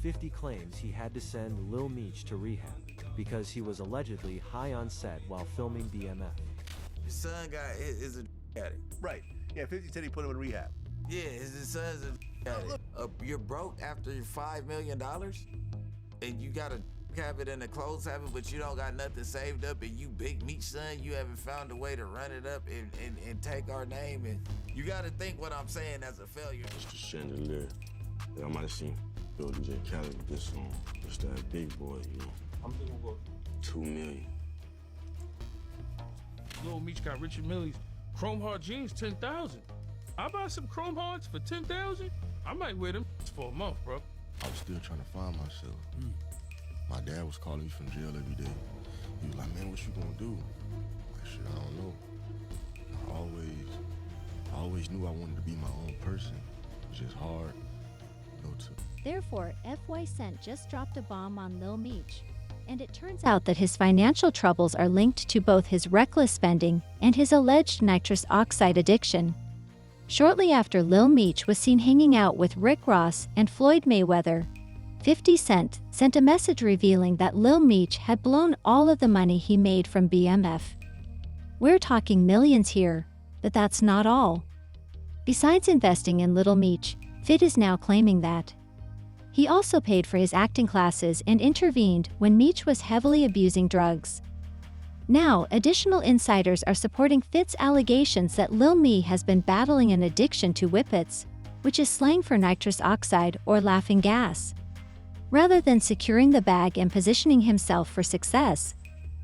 50 claims he had to send Lil Meech to rehab because he was allegedly high on set while filming BMF. His son is a addict. Right. Yeah, 50 said he put him in rehab. Yeah, his son's a addict. You're broke after your $5 million? And you got a habit and a clothes habit, but you don't got nothing saved up, and you Big Meech son, you haven't found a way to run it up and take our name, and you gotta think what I'm saying as a failure. It's the chandelier that I might have seen Bill DJ Khaled with this song. It's that big boy, you know. I'm thinking about 2 million. Lil Meech got Richard Millie's chrome heart jeans, 10,000. I buy some chrome hearts for 10,000. I might wear them for a month, bro. I was still trying to find myself. My dad was calling me from jail every day. He was like, man, what you gonna do? I'm like, shit, I don't know. I always knew I wanted to be my own person. It was just hard, you know, to... Therefore, FY Cent just dropped a bomb on Lil Meech. And it turns out that his financial troubles are linked to both his reckless spending and his alleged nitrous oxide addiction. Shortly after Lil Meech was seen hanging out with Rick Ross and Floyd Mayweather, 50 Cent sent a message revealing that Lil Meech had blown all of the money he made from BMF. We're talking millions here, but that's not all. Besides investing in Lil Meech, Fit is now claiming that he also paid for his acting classes and intervened when Meech was heavily abusing drugs. Now, additional insiders are supporting Fit's allegations that Lil Meech has been battling an addiction to whippets, which is slang for nitrous oxide or laughing gas. Rather than securing the bag and positioning himself for success,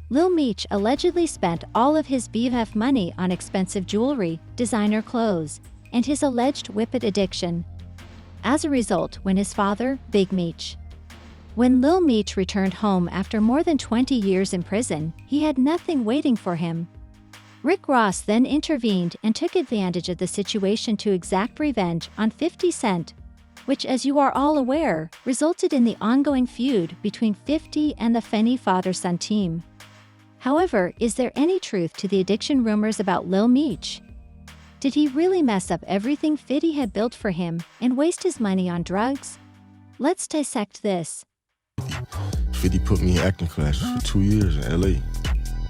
Lil Meech allegedly spent all of his BMF money on expensive jewelry, designer clothes, and his alleged whippet addiction. As a result, when his father, When Lil Meech returned home after more than 20 years in prison, he had nothing waiting for him. Rick Ross then intervened and took advantage of the situation to exact revenge on 50 Cent, which, as you are all aware, resulted in the ongoing feud between 50 and the Fenny father-son team. However, is there any truth to the addiction rumors about Lil Meech? Did he really mess up everything 50 had built for him and waste his money on drugs? Let's dissect this. 50 put me in acting classes for 2 years in LA.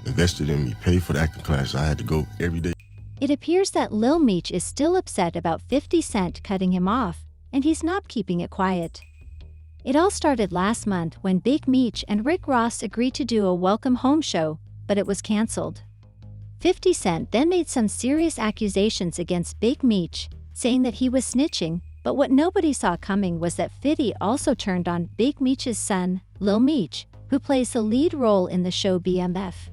Invested in me, paid for the acting classes. I had to go every day. It appears that Lil Meech is still upset about 50 Cent cutting him off, and he's not keeping it quiet. It all started last month when Big Meech and Rick Ross agreed to do a welcome home show, but it was canceled. 50 Cent then made some serious accusations against Big Meech, saying that he was snitching, but what nobody saw coming was that 50 also turned on Big Meech's son, Lil Meech, who plays the lead role in the show BMF.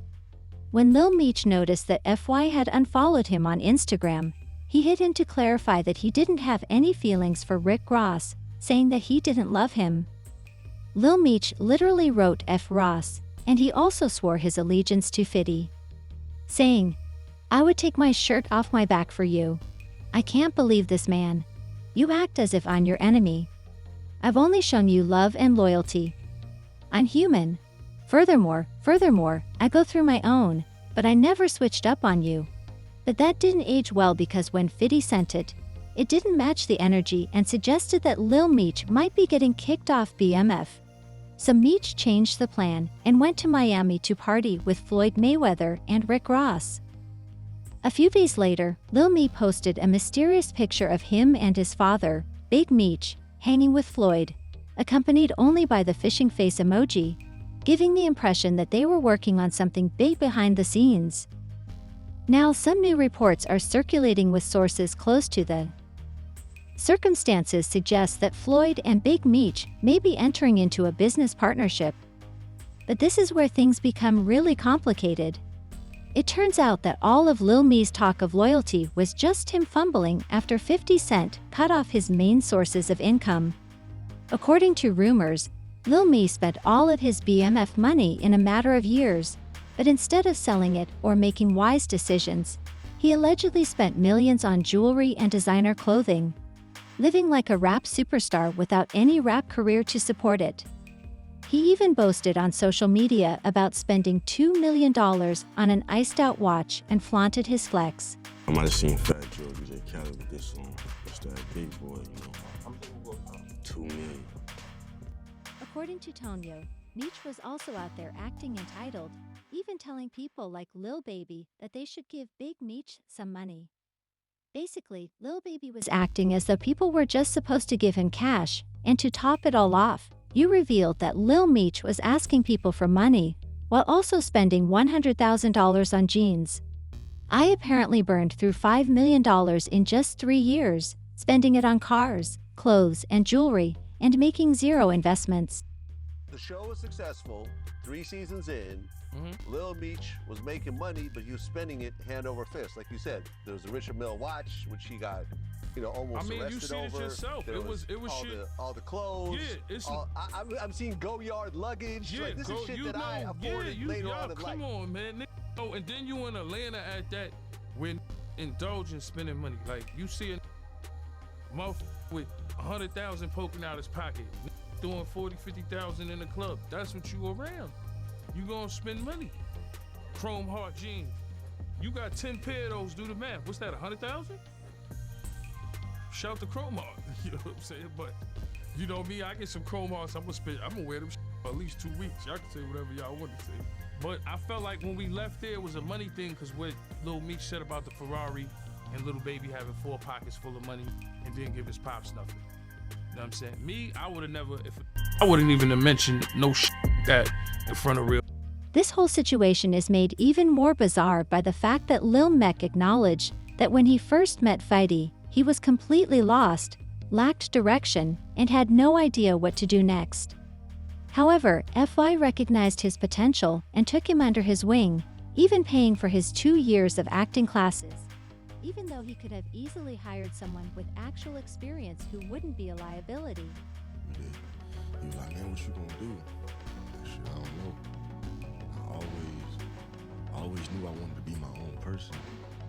When Lil Meech noticed that FY had unfollowed him on Instagram, he hit him to clarify that he didn't have any feelings for Rick Ross, saying that he didn't love him. Lil Meech literally wrote F. Ross, and he also swore his allegiance to 50, saying, "I would take my shirt off my back for you. I can't believe this, man. You act as if I'm your enemy. I've only shown you love and loyalty. I'm human. Furthermore, I go through my own, but I never switched up on you." But that didn't age well because when 50 sent it, it didn't match the energy and suggested that Lil Meech might be getting kicked off BMF. So Meech changed the plan and went to Miami to party with Floyd Mayweather and Rick Ross. A few days later, Lil Meech posted a mysterious picture of him and his father, Big Meech, hanging with Floyd, accompanied only by the fishing face emoji, giving the impression that they were working on something big behind the scenes. Now, some new reports are circulating with sources close to the circumstances suggest that Floyd and Big Meech may be entering into a business partnership. But this is where things become really complicated. It turns out that all of Lil Meech's talk of loyalty was just him fumbling after 50 Cent cut off his main sources of income. According to rumors, Lil Meech spent all of his BMF money in a matter of years, but instead of selling it or making wise decisions, he allegedly spent millions on jewelry and designer clothing, living like a rap superstar without any rap career to support it. He even boasted on social media about spending $2 million on an iced-out watch and flaunted his flex. I might have seen Fat Joe DJ Khaled with this song. It's that big boy, you know. 2 million. According to Tonyo, Meech was also out there acting entitled, even telling people like Lil Baby that they should give Big Meech some money. Basically, Lil Baby was acting as though people were just supposed to give him cash, and to top it all off, you revealed that Lil Meech was asking people for money, while also spending $100,000 on jeans. I apparently burned through $5 million in just 3 years, spending it on cars, clothes, and jewelry, and making 0 investments. The show was successful, 3 seasons in. Lil Meech was making money, but he was spending it hand over fist. Like you said, there was the Richard Mille watch, which he got, almost you arrested see it over. yourself. There It was all shit. all the clothes. Yeah, it's I'm seeing go yard luggage. yeah. Like, this is shit that I afforded later on in life. Come on, man. Oh, and then you in Atlanta at that when indulging spending money. Like you see a mouth with 100,000 poking out his pocket, doing 40, 50,000 in the club. That's what you around. You gonna spend money. Chrome heart jeans. You got 10 pair of those. Do the math. What's that? 100,000? Shout to Chrome heart. You know what I'm saying? But you know me, I get some Chrome hearts. I'm gonna wear them for at least 2 weeks. Y'all can say whatever y'all want to say. But I felt like when we left there, it was a money thing because what Lil Meech said about the Ferrari and Little Baby having 4 pockets full of money and didn't give his pops nothing. You know what I'm saying? Me, I would have never, I wouldn't even have mentioned no that in front of real. This whole situation is made even more bizarre by the fact that Lil Meech acknowledged that when he first met Feidi, he was completely lost, lacked direction, and had no idea what to do next. However, FY recognized his potential and took him under his wing, even paying for his 2 years of acting classes, even though he could have easily hired someone with actual experience who wouldn't be a liability. He was like, man, what you gonna do? Shit, I don't know. I always knew I wanted to be my own person.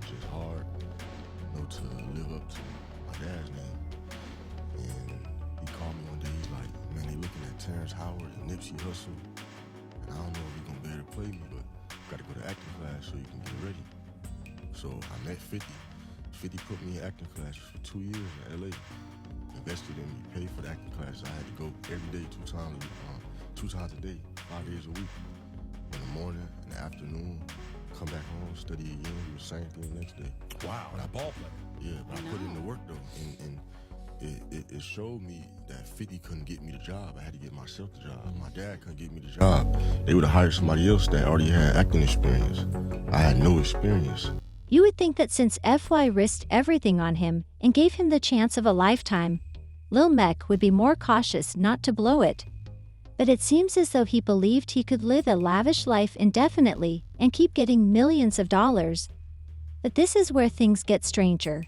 Just hard, to live up to my dad's name. And he called me one day, he's like, man, they looking at Terrence Howard and Nipsey Hussle. And I don't know if you're gonna be able to play me, but gotta go to acting class so you can get ready. So I met 50. 50 put me in acting classes for 2 years in LA. Invested in me, paid for the acting classes. I had to go every day, 2 times a day, 5 days a week. In the morning, in the afternoon, come back home, study again, do the same thing the next day. Wow, that ball player. Yeah, but I put in the work though, and it showed me that 50 couldn't get me the job. I had to get myself the job. My dad couldn't get me the job. They would have hired somebody else that already had acting experience. I had no experience. You would think that since FY risked everything on him and gave him the chance of a lifetime, Lil Meech would be more cautious not to blow it. But it seems as though he believed he could live a lavish life indefinitely and keep getting millions of dollars. But this is where things get stranger.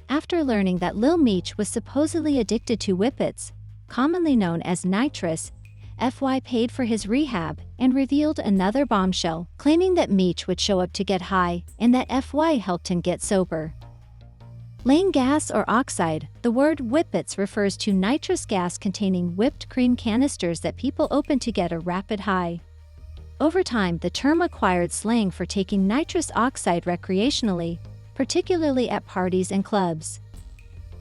After learning that Lil Meech was supposedly addicted to whippets, commonly known as nitrous, FY paid for his rehab and revealed another bombshell, claiming that Meech would show up to get high and that FY helped him get sober. Laying gas or oxide, the word whippets refers to nitrous gas containing whipped cream canisters that people open to get a rapid high. Over time, the term acquired slang for taking nitrous oxide recreationally, particularly at parties and clubs.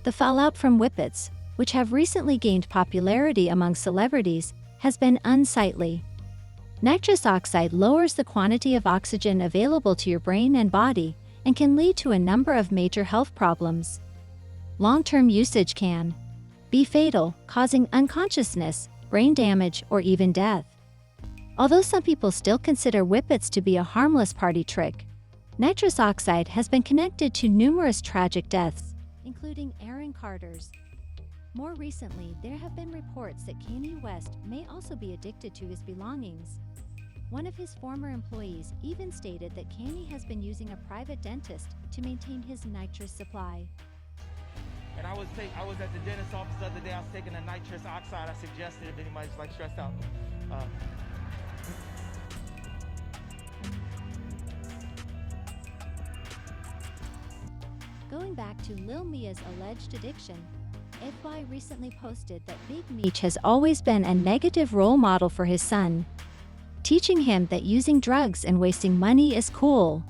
The fallout from whippets, which have recently gained popularity among celebrities, has been unsightly. Nitrous oxide lowers the quantity of oxygen available to your brain and body and can lead to a number of major health problems. Long-term usage can be fatal, causing unconsciousness, brain damage, or even death. Although some people still consider whippets to be a harmless party trick, nitrous oxide has been connected to numerous tragic deaths, including Aaron Carter's. More recently, there have been reports that Kanye West may also be addicted to his belongings. One of his former employees even stated that Kanye has been using a private dentist to maintain his nitrous supply. And I was at the dentist's office the other day. I was taking a nitrous oxide. I suggested if anybody's like stressed out. Going back to Lil Mia's alleged addiction, FY recently posted that Big Meech has always been a negative role model for his son, teaching him that using drugs and wasting money is cool.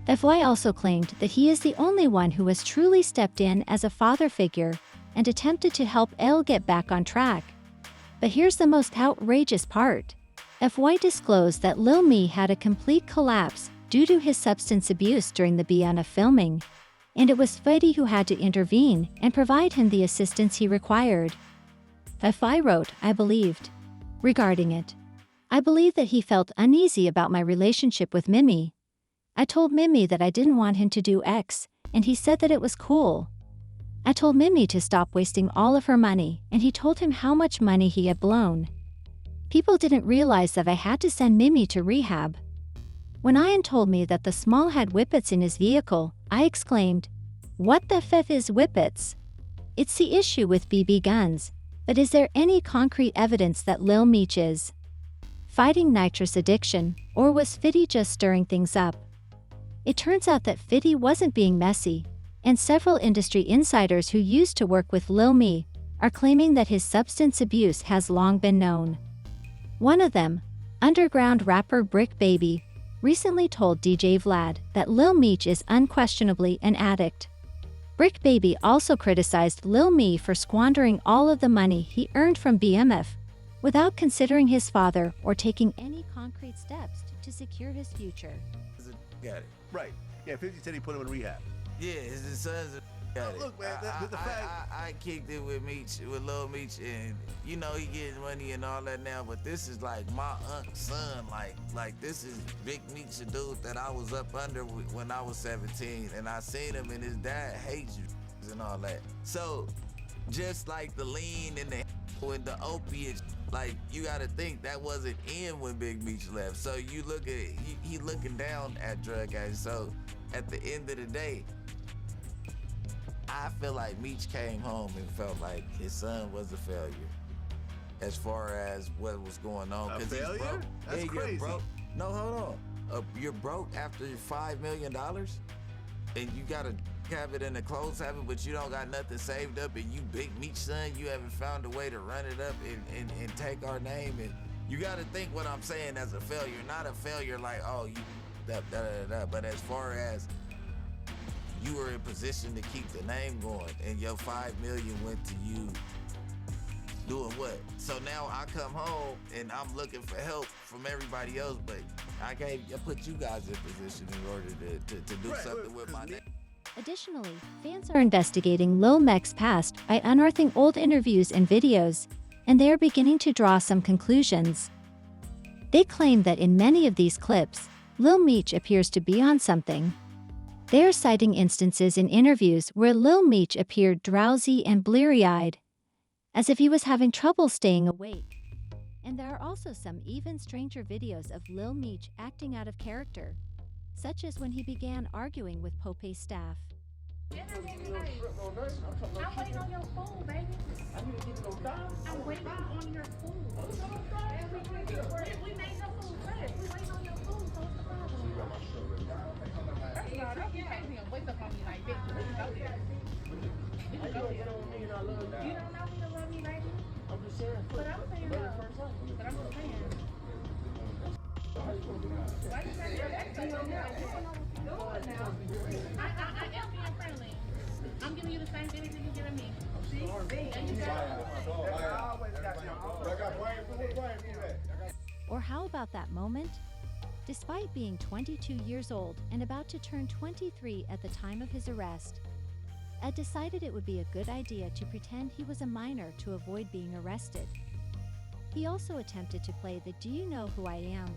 FY also claimed that he is the only one who has truly stepped in as a father figure and attempted to help Elle get back on track. But here's the most outrageous part. FY disclosed that Lil Meech had a complete collapse due to his substance abuse during the BNF filming, and it was Fetty who had to intervene and provide him the assistance he required. FI wrote, I believed. Regarding it, I believe that he felt uneasy about my relationship with Mimi. I told Mimi that I didn't want him to do X, and he said that it was cool. I told Mimi to stop wasting all of her money, and he told him how much money he had blown. People didn't realize that I had to send Mimi to rehab. When Ian told me that the small had whippets in his vehicle, I exclaimed, "What the f is whippets?" It's the issue with BB guns, but is there any concrete evidence that Lil Meech is fighting nitrous addiction, or was Fitty just stirring things up? It turns out that Fitty wasn't being messy, and several industry insiders who used to work with Lil Meech are claiming that his substance abuse has long been known. One of them, underground rapper Brick Baby, recently told DJ Vlad that Lil Meech is unquestionably an addict. Brick Baby also criticized Lil Meech for squandering all of the money he earned from BMF without considering his father or taking any concrete steps to secure his future. Got it. Right. Yeah, 50 said he put him in rehab. Yeah, his son's got it. Look, man, the fact... I kicked it with Lil Meech, and you know he getting money and all that now, but this is like my son, like this is Big Meech, a dude that I was up under when I was 17, and I seen him, and his dad hates you and all that. So just like the lean and the opiates, like you gotta think that wasn't in when Big Meech left. So you look at he looking down at drug addicts. So at the end of the day, I feel like Meech came home and felt like his son was a failure as far as what was going on. A 'Cause failure? he's broke. That's Yeah, crazy. You're broke. No, hold on. You're broke after $5 million, and you gotta have it in the clothes habit, but you don't got nothing saved up, and you Big Meech son, you haven't found a way to run it up and take our name. And you gotta think what I'm saying as a failure, not a failure like, oh, you but as far as you were in position to keep the name going, and your $5 million went to you doing what? So now I come home and I'm looking for help from everybody else, but I put you guys in position in order to do something with my name. Additionally, fans are investigating Lil Meech's past by unearthing old interviews and videos, and they are beginning to draw some conclusions. They claim that in many of these clips, Lil Meech appears to be on something. They are citing instances in interviews where Lil Meech appeared drowsy and bleary-eyed, as if he was having trouble staying awake. And there are also some even stranger videos of Lil Meech acting out of character, such as when he began arguing with Pope's staff. I'm waiting on your food, baby. I'm waiting on your food. We made your food fresh. We waiting on your food, so what's the problem? First of all, don't be crazy and wake up on me like this. We can go there. We can go there. You don't know me to love me, baby. I'm just saying. But I'm saying no. But I'm just saying. Why you got your back to your now? You don't know what you're doing now. I am being friendly. I'm giving you the same thing that you give me. See? And you Or how about that moment? Despite being 22 years old and about to turn 23 at the time of his arrest, Ed decided it would be a good idea to pretend he was a minor to avoid being arrested. He also attempted to play the "Do you know who I am?"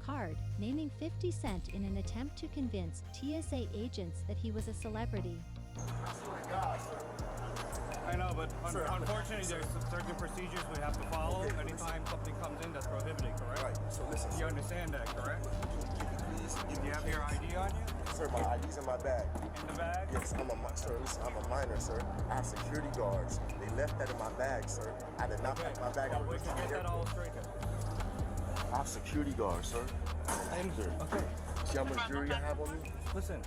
card, naming 50 Cent in an attempt to convince TSA agents that he was a celebrity. I know, but unfortunately, there's certain procedures we have to follow anytime something comes in that's prohibited, correct? Right, so listen. You understand that, correct? Please, Do you have your ID on you? Sir, my ID's in my bag. In the bag? Yes, I'm a minor, sir. I have security guards. They left that in my bag, sir. I did not pack my bag up. We can get that all straight then. I have security guards, sir. Okay. See how much jewelry I have on me? Listen,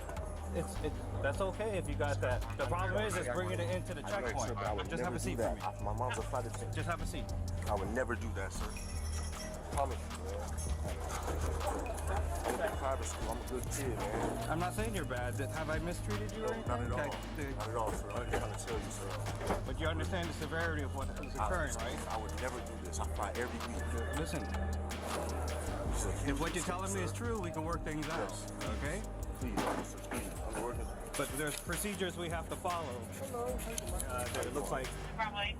that's okay if you got that. The problem is bringing it into the I know, checkpoint. sir, but I would Just never have a do seat for that. me. My mom's a flight attendant. Just have a seat. I would never do that, sir. promise you, man. I went to private school. I'm a good kid, man. I'm not saying you're bad. Have I mistreated you or anything? Not at all. Not at all, sir. I'm just trying to tell you, sir. But you understand the severity of what is occurring, right? I would never do this. I fly every week. Listen, if what you're telling me is true, we can work things out, okay? Please, officer, please. I'm working. But there's procedures we have to follow. It looks like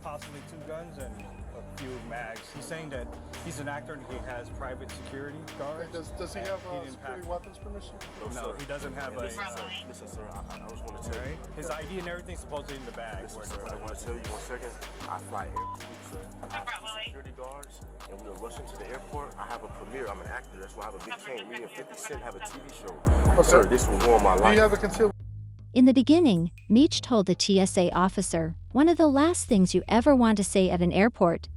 possibly 2 guns and a few mags. He's saying that he's an actor and he has private security guards. Does he have security weapons permission? No, he doesn't have a... Listen, sir, I was going to tell you. His ID and everything's supposedly in the bag. Listen, sir, I want to tell you 1 second. I fly every week, sir. I have security guards, and we are rushing to the airport. I have a premiere. I'm an actor. That's why I have a big chain. Me and 50 Cent have a TV show. Oh, sir, this will ruin my life. Do you have a concealed? In the beginning, Meech told the TSA officer, one of the last things you ever want to say at an airport,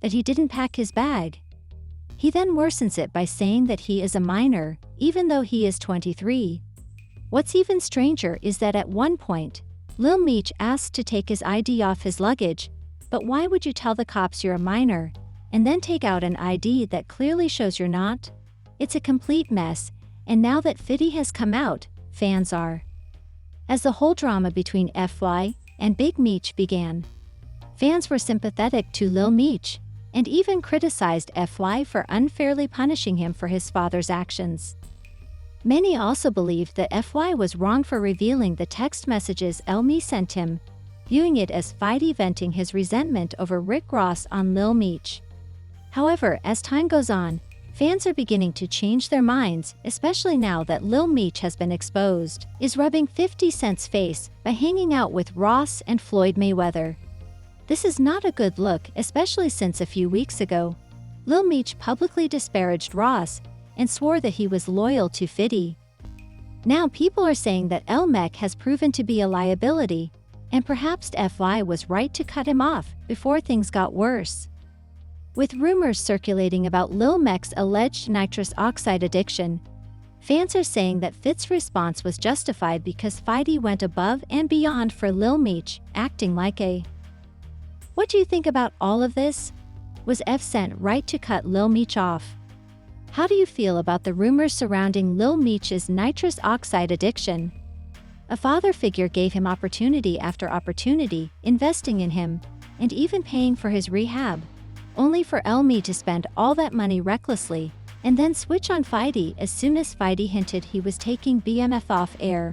that he didn't pack his bag. He then worsens it by saying that he is a minor, even though he is 23. What's even stranger is that at one point, Lil Meech asked to take his ID off his luggage, but why would you tell the cops you're a minor, and then take out an ID that clearly shows you're not? It's a complete mess, and now that Fiddy has come out, fans are. As the whole drama between FY and Big Meech began, fans were sympathetic to Lil Meech, and even criticized FY for unfairly punishing him for his father's actions. Many also believed that FY was wrong for revealing the text messages Lil sent him, viewing it as Fiddy venting his resentment over Rick Ross on Lil Meech. However, as time goes on, fans are beginning to change their minds, especially now that Lil Meech has been exposed, is rubbing 50 Cent's face by hanging out with Ross and Floyd Mayweather. This is not a good look, especially since a few weeks ago, Lil Meech publicly disparaged Ross and swore that he was loyal to Fiddy. Now people are saying that Lmech has proven to be a liability, and perhaps FY was right to cut him off before things got worse. With rumors circulating about Lil Mech's alleged nitrous oxide addiction, fans are saying that Fit's response was justified because Fiddy went above and beyond for Lil Meech, acting like a... What do you think about all of this? Was Cent right to cut Lil Meech off? How do you feel about the rumors surrounding Lil Meech's nitrous oxide addiction? A father figure gave him opportunity after opportunity, investing in him, and even paying for his rehab, only for Lme to spend all that money recklessly, and then switch on Fiddy as soon as Fiddy hinted he was taking BMF off air.